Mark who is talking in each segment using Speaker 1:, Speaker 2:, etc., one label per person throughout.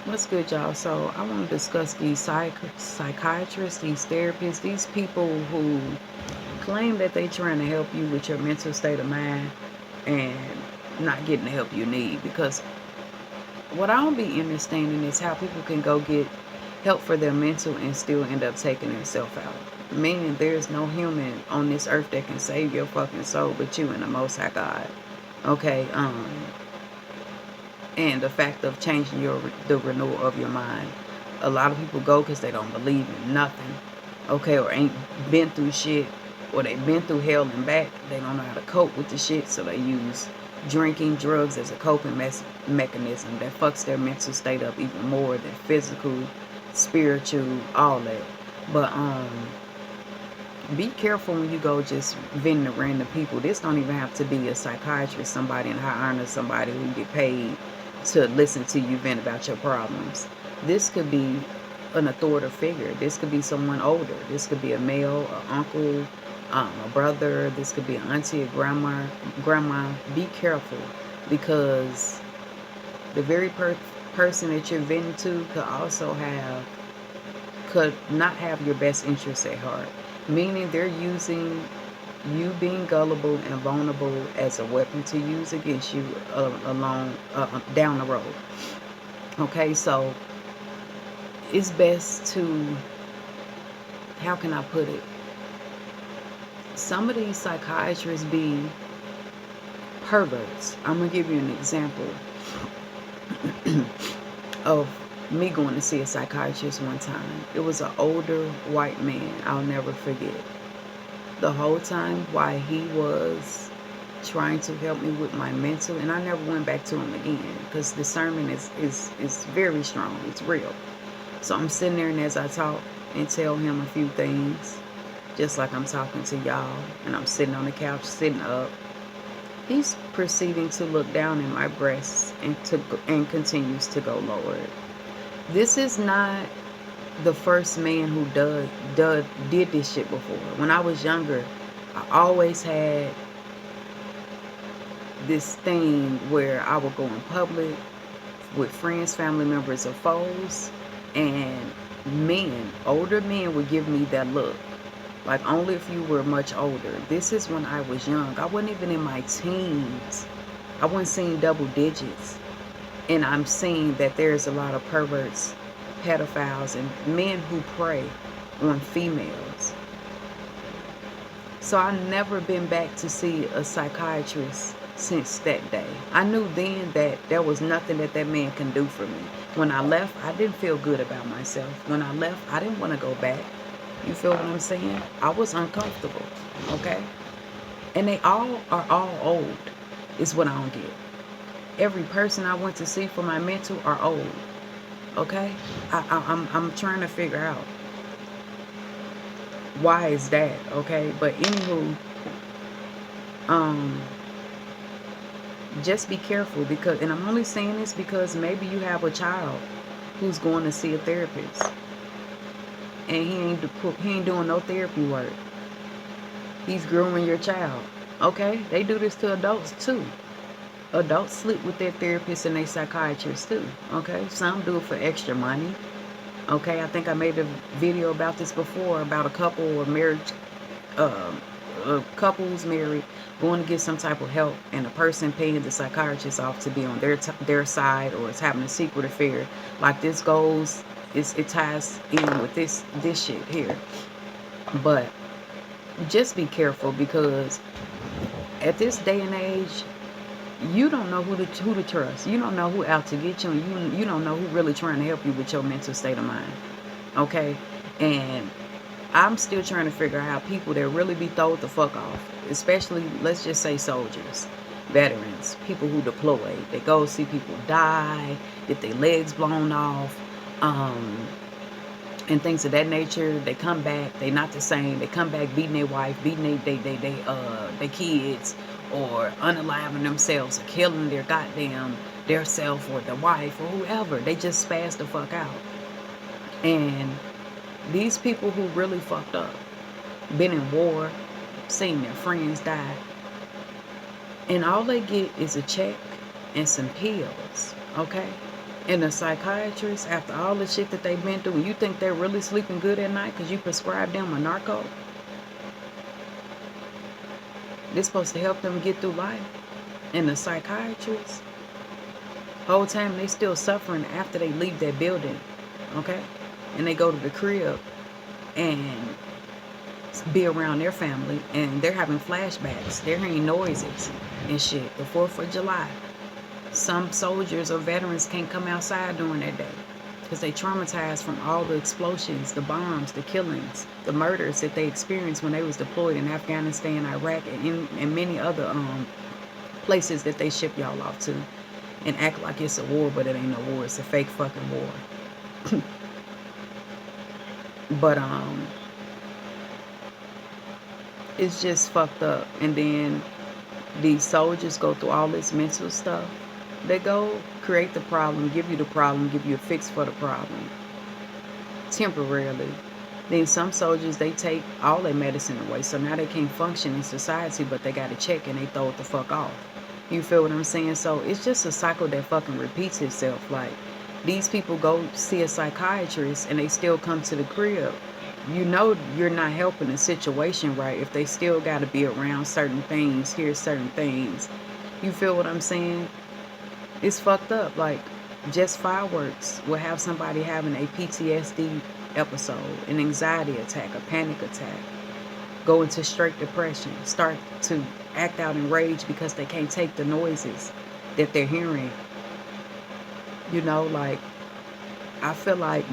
Speaker 1: What's good, y'all? So I want to discuss these psychiatrists, these therapists, these people who claim that they trying to help you with your mental state of mind and not getting the help you need. Because what I don't be understanding is how people can go get help for their mental and still end up taking themselves out. Meaning there's no human on this earth that can save your fucking soul but you and the Most High God. Okay, and the fact of changing the renewal of your mind. A lot of people go because they don't believe in nothing, okay, or ain't been through shit, or they've been through hell and back. They don't know how to cope with the shit, so they use drinking, drugs as a coping mechanism that fucks their mental state up even more than physical, spiritual, all that. But be careful when you go just venting to random people. This don't even have to be a psychiatrist, somebody in high honor, somebody who get paid to listen to you vent about your problems. This could be an authoritative figure. This could be someone older. This could be a male, an uncle, a brother. This could be an auntie, a grandma. Be careful, because the very person that you're venting to could not have your best interests at heart. Meaning they're using you being gullible and vulnerable as a weapon to use against you down the road. Okay, so it's best to, how can I put it? Some of these psychiatrists be perverts. I'm gonna give you an example of me going to see a psychiatrist one time. It was an older white man. I'll never forget. The whole time while he was trying to help me with my mental, and I never went back to him again because the sermon is very strong. It's real. So I'm sitting there, and as I talk and tell him a few things, just like I'm talking to y'all, and I'm sitting on the couch, sitting up, he's proceeding to look down in my breasts and continues to go lower. This is not the first man who did this shit before. When I was younger, I always had this thing where I would go in public with friends, family members, or foes, and older men would give me that look. Like, only if you were much older. This is when I was young. I wasn't even in my teens. I wasn't seeing double digits. And I'm seeing that there's a lot of perverts, pedophiles, and men who prey on females. So I've never been back to see a psychiatrist since that day. I knew then that there was nothing that man can do for me. When I left, I didn't feel good about myself. When I left, I didn't want to go back. You feel what I'm saying? I was uncomfortable, okay? And they all are old, is what I don't get. Every person I went to see for my mental are old, okay? I'm trying to figure out why is that, okay? But anywho, just be careful, because, and I'm only saying this because maybe you have a child who's going to see a therapist, and he ain't doing no therapy work. He's grooming your child. Okay, they do this to adults too. Adults sleep with their therapists and their psychiatrists too. Okay, some do it for extra money. Okay, I think I made a video about this before, about a couple or marriage, a couple who's married, going to get some type of help, and the person paying the psychiatrist off to be on their side, or is having a secret affair. Like, this goes, it ties in with this shit here. But just be careful, because at this day and age, you don't know who to trust. You don't know who out to get you, and you don't know who really trying to help you with your mental state of mind. Okay? And I'm still trying to figure out how people that really be throwed the fuck off, especially, let's just say, soldiers, veterans, people who deploy. They go see people die, get their legs blown off, and things of that nature. They come back, they not the same. They come back beating their wife, beating their kids, or unaliving themselves, or killing their self or their wife or whoever. They just spaz the fuck out. And these people who really fucked up, been in war, seen their friends die, and all they get is a check and some pills, okay? And a psychiatrist, after all the shit that they've been through, you think they're really sleeping good at night because you prescribe them a narco? They're supposed to help them get through life. And the psychiatrist, whole time they still suffering after they leave that building, okay? And they go to the crib and be around their family, and they're having flashbacks. They're hearing noises and shit. The 4th of July. Some soldiers or veterans can't come outside during that day because they traumatized from all the explosions, the bombs, the killings, the murders that they experienced when they was deployed in Afghanistan, Iraq, and many other places that they ship y'all off to and act like it's a war, but it ain't no war. It's a fake fucking war. But it's just fucked up. And then these soldiers go through all this mental stuff. They go create the problem, give you a fix for the problem temporarily. Then some soldiers, they take all their medicine away, so now they can't function in society, but they got to check and they throw it the fuck off. You feel what I'm saying? So it's just a cycle that fucking repeats itself. Like, these people go see a psychiatrist and they still come to the crib. You know you're not helping the situation right if they still got to be around certain things, hear certain things. You feel what I'm saying? It's fucked up. Like, just fireworks will have somebody having a PTSD episode, an anxiety attack, a panic attack, go into straight depression, start to act out in rage because they can't take the noises that they're hearing. You know, like, I feel like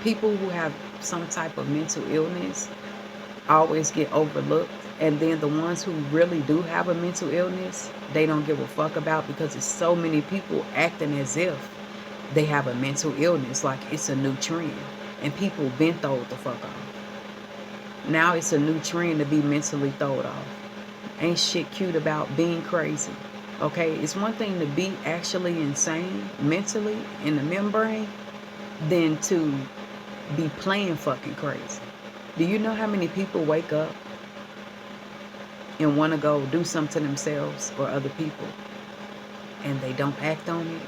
Speaker 1: people who have some type of mental illness always get overlooked. And then the ones who really do have a mental illness, they don't give a fuck about, because it's so many people acting as if they have a mental illness, like it's a new trend. And people been throwed the fuck off. Now it's a new trend to be mentally throwed off. Ain't shit cute about being crazy. Okay, it's one thing to be actually insane mentally in the membrane than to be playing fucking crazy. Do you know how many people wake up and want to go do something to themselves or other people and they don't act on it,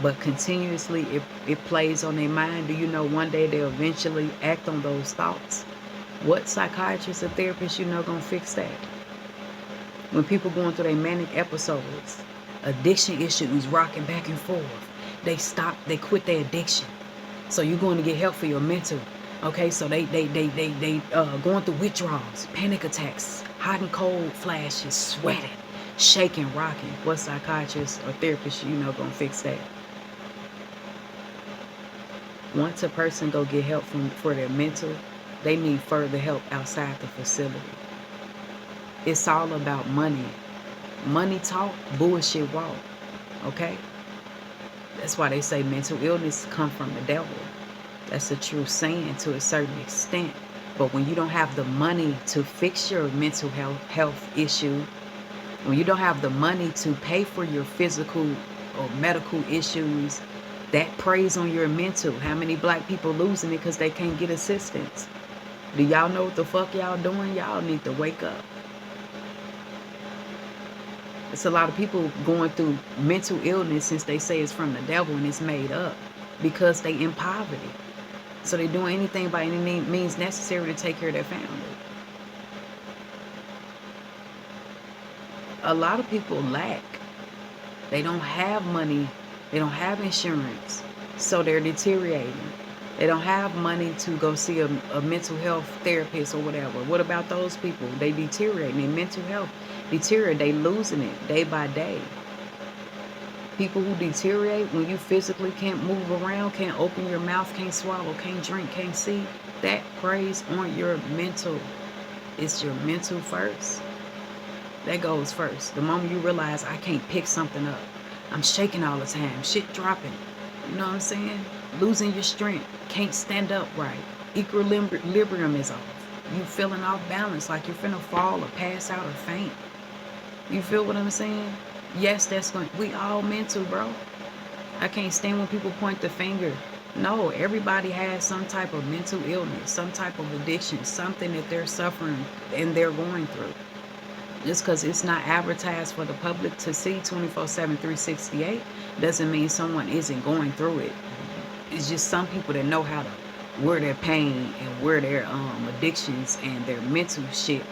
Speaker 1: but continuously it plays on their mind? Do you know one day they'll eventually act on those thoughts? What psychiatrist or therapist you know gonna fix that? When people going through their manic episodes, addiction issues, rocking back and forth, they quit their addiction. So you're going to get help for your mental. Okay, so they going through withdrawals, panic attacks, hot and cold flashes, sweating, shaking, rocking. What psychiatrist or therapist you know gonna fix that? Once a person go get help for their mental, they need further help outside the facility. It's all about money. Money talk, bullshit walk. Okay? That's why they say mental illness come from the devil. That's a true saying to a certain extent. But when you don't have the money to fix your mental health issue, when you don't have the money to pay for your physical or medical issues, that preys on your mental. How many black people losing it because they can't get assistance? Do y'all know what the fuck y'all doing? Y'all need to wake up. It's a lot of people going through mental illness since they say it's from the devil and it's made up because they in poverty. So they doing anything by any means necessary to take care of their family. A lot of people lack. They don't have money. They don't have insurance. So they're deteriorating. They don't have money to go see a mental health therapist or whatever. What about those people? They deteriorate. Their mental health deteriorate. They losing it day by day. People who deteriorate, when you physically can't move around, can't open your mouth, can't swallow, can't drink, can't see, that preys on your mental. It's your mental first. That goes first. The moment you realize I can't pick something up, I'm shaking all the time, shit dropping. You know what I'm saying? Losing your strength, can't stand up right. Equilibrium is off. You feeling off balance, like you're finna fall or pass out or faint. You feel what I'm saying? Yes, we all mental, bro. I can't stand when people point the finger. No, everybody has some type of mental illness, some type of addiction, something that they're suffering and they're going through. Just because it's not advertised for the public to see 24/7, 368, doesn't mean someone isn't going through it. It's just some people that know how to wear their pain and wear their addictions and their mental shit.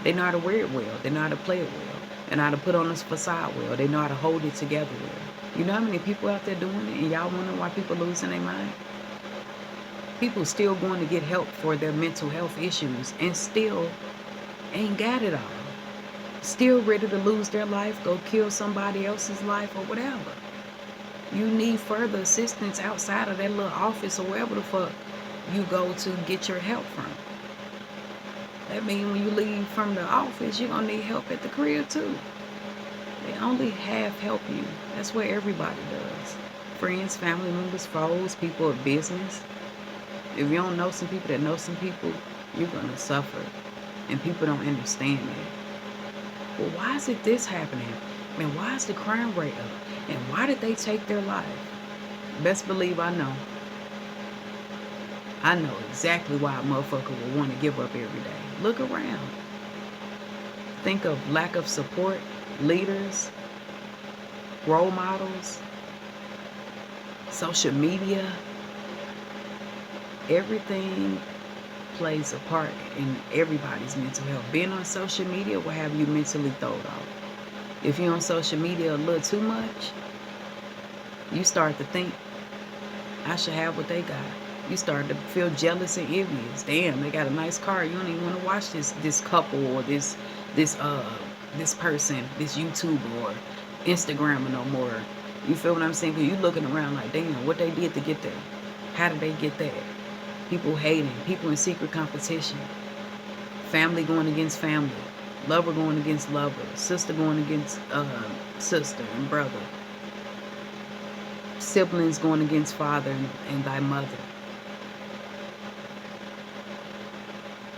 Speaker 1: They know how to wear it well. They know how to play it well. They know how to put on this facade well. They know how to hold it together well. You know how many people out there doing it, and y'all wonder why people losing their mind? People still going to get help for their mental health issues and still ain't got it all. Still ready to lose their life, go kill somebody else's life or whatever. You need further assistance outside of that little office or wherever the fuck you go to get your help from. That means when you leave from the office, you're going to need help at the crib too. They only half help you. That's what everybody does. Friends, family members, foes, people of business. If you don't know some people that know some people, you're going to suffer. And people don't understand that. Well, why is it this happening? Man, why is the crime rate up? And why did they take their life? Best believe I know. I know exactly why a motherfucker would want to give up every day. Look around. Think of lack of support, leaders, role models, social media. Everything plays a part in everybody's mental health. Being on social media will have you mentally thrown off. If you're on social media a little too much, you start to think, I should have what they got. You start to feel jealous and envious. Damn, they got a nice car. You don't even want to watch this couple or this person, this YouTuber or Instagrammer no more. You feel what I'm saying? Because you looking around like, damn, what they did to get there? How did they get there? People hating, people in secret competition, family going against family, lover going against lover, sister going against sister and brother, siblings going against father and thy mother.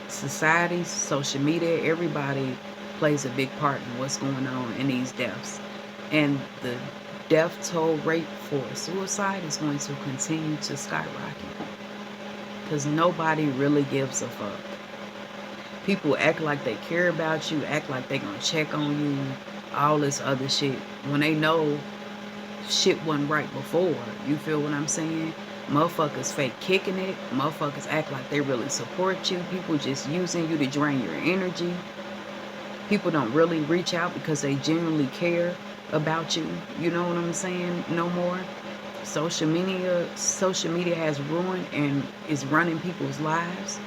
Speaker 1: Society, social media, everybody plays a big part in what's going on in these deaths. And the death toll rate for suicide is going to continue to skyrocket. Because nobody really gives a fuck. People act like they care about you, act like they gonna check on you, all this other shit. When they know shit wasn't right before. You feel what I'm saying? Motherfuckers fake kicking it. Motherfuckers act like they really support you. People just using you to drain your energy. People don't really reach out because they genuinely care about you. You know what I'm saying? No more. Social media has ruined and is running people's lives.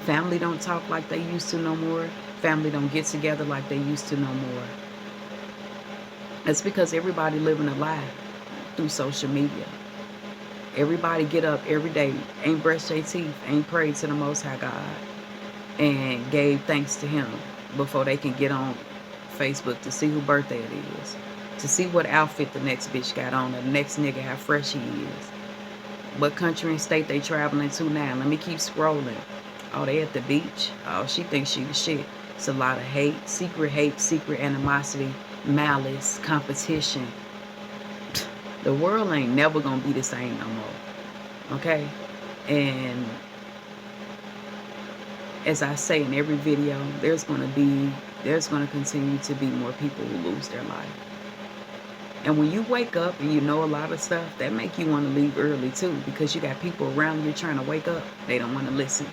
Speaker 1: Family don't talk like they used to no more. Family don't get together like they used to no more. It's because everybody living a lie through social media. Everybody get up every day, ain't brushed their teeth, ain't prayed to the Most High God, and gave thanks to Him before they can get on Facebook to see who birthday it is, to see what outfit the next bitch got on, or the next nigga how fresh he is, what country and state they traveling to now. Let me keep scrolling. Oh, they at the beach. Oh, she thinks she the shit. It's a lot of hate, secret animosity, malice, competition. The world ain't never gonna be the same no more. Okay? And as I say in every video, there's gonna continue to be more people who lose their life. And when you wake up and you know a lot of stuff, that make you want to leave early too, because you got people around you trying to wake up. They don't want to listen.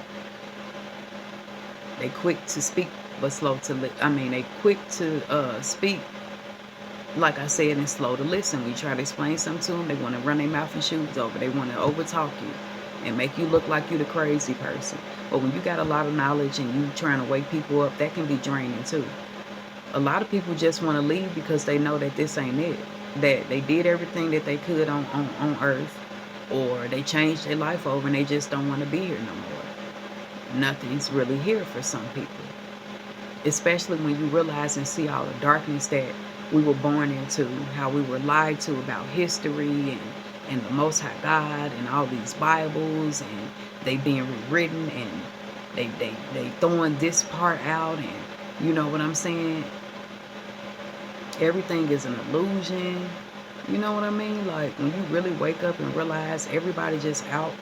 Speaker 1: They quick to speak but slow to they quick to speak, like I said, and slow to listen. We try to explain something to them, they want to run their mouth and shoes over. They want to overtalk you and make you look like you the crazy person. But when you got a lot of knowledge and you trying to wake people up, that can be draining too. A lot of people just want to leave because they know that this ain't it. That they did everything that they could on earth, or they changed their life over and they just don't want to be here no more. Nothing's really here for some people. Especially when you realize and see all the darkness that we were born into, how we were lied to about history and the Most High God and all these Bibles, and they being rewritten, and they throwing this part out, and you know what I'm saying? Everything is an illusion. You know what I mean? Like, when you really wake up and realize everybody just out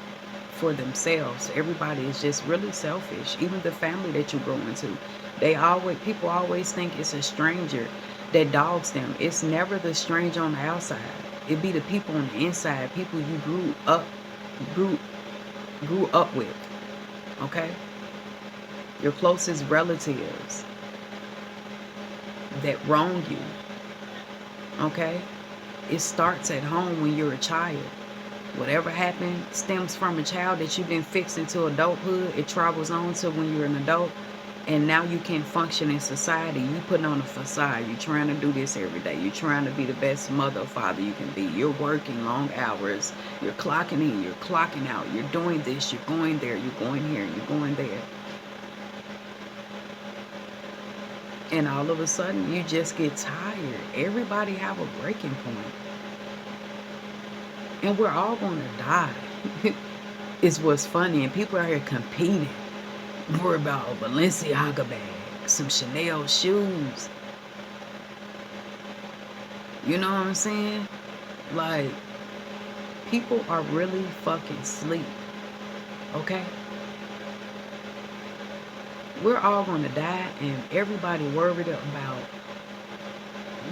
Speaker 1: for themselves. Everybody is just really selfish. Even the family that you grow into. People always think it's a stranger that dogs them. It's never the stranger on the outside. It be the people on the inside, people you grew grew up with. Okay? Your closest relatives that wrong you. Okay? It starts at home when you're a child. Whatever happened stems from a child that you've been fixed into adulthood. It travels on to when you're an adult. And now you can't function in society. You putting on a facade. You're trying to do this every day. You're trying to be the best mother or father you can be. You're working long hours. You're clocking in. You're clocking out. You're doing this. You're going there. You're going here. You're going there. And all of a sudden, you just get tired. Everybody have a breaking point. And we're all going to die. Is what's funny. And people out here competing. More about a Balenciaga bag, some Chanel shoes. You know what I'm saying? Like, people are really fucking asleep. Okay? We're all going to die, and everybody worried about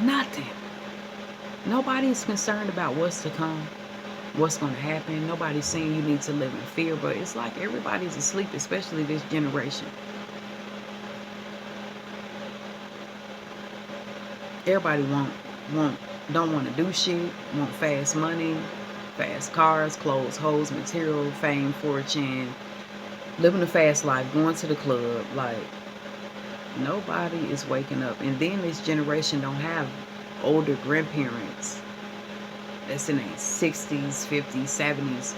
Speaker 1: nothing. Nobody's concerned about what's to come, what's going to happen. Nobody's saying you need to live in fear, but it's like everybody's asleep, especially this generation. Everybody don't want to do shit, want fast money, fast cars, clothes, hoes, material, fame, fortune, living a fast life, going to the club. Like, nobody is waking up. And then this generation don't have older grandparents that's in their 60s, 50s, 70s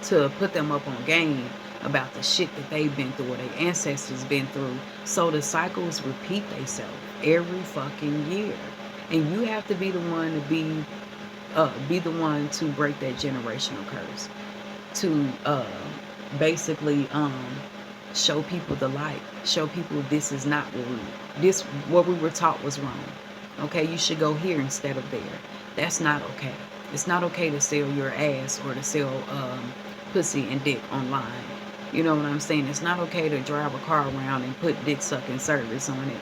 Speaker 1: to put them up on game about the shit that they've been through or their ancestors been through. So the cycles repeat themselves every fucking year. And you have to be the one to be the one to break that generational curse. To basically show people the light. Show people this is not what we were taught was wrong. Okay, you should go here instead of there. That's not okay. It's not okay to sell your ass or to sell pussy and dick online. You know what I'm saying? It's not okay to drive a car around and put dick sucking service on it.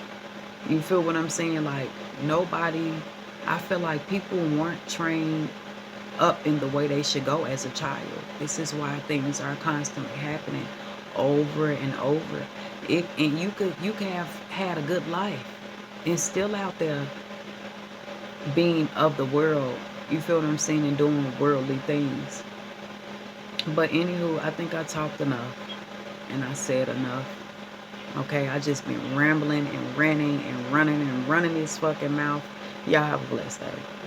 Speaker 1: You feel what I'm saying? Like, nobody, I feel like people weren't trained up in the way they should go as a child. This is why things are constantly happening over and over. And you can have had a good life and still out there being of the world. You feel what I'm saying? And doing worldly things. But anywho, I think I talked enough and I said enough. Okay, I just been rambling and ranting and running this fucking mouth. Y'all have a blessed day.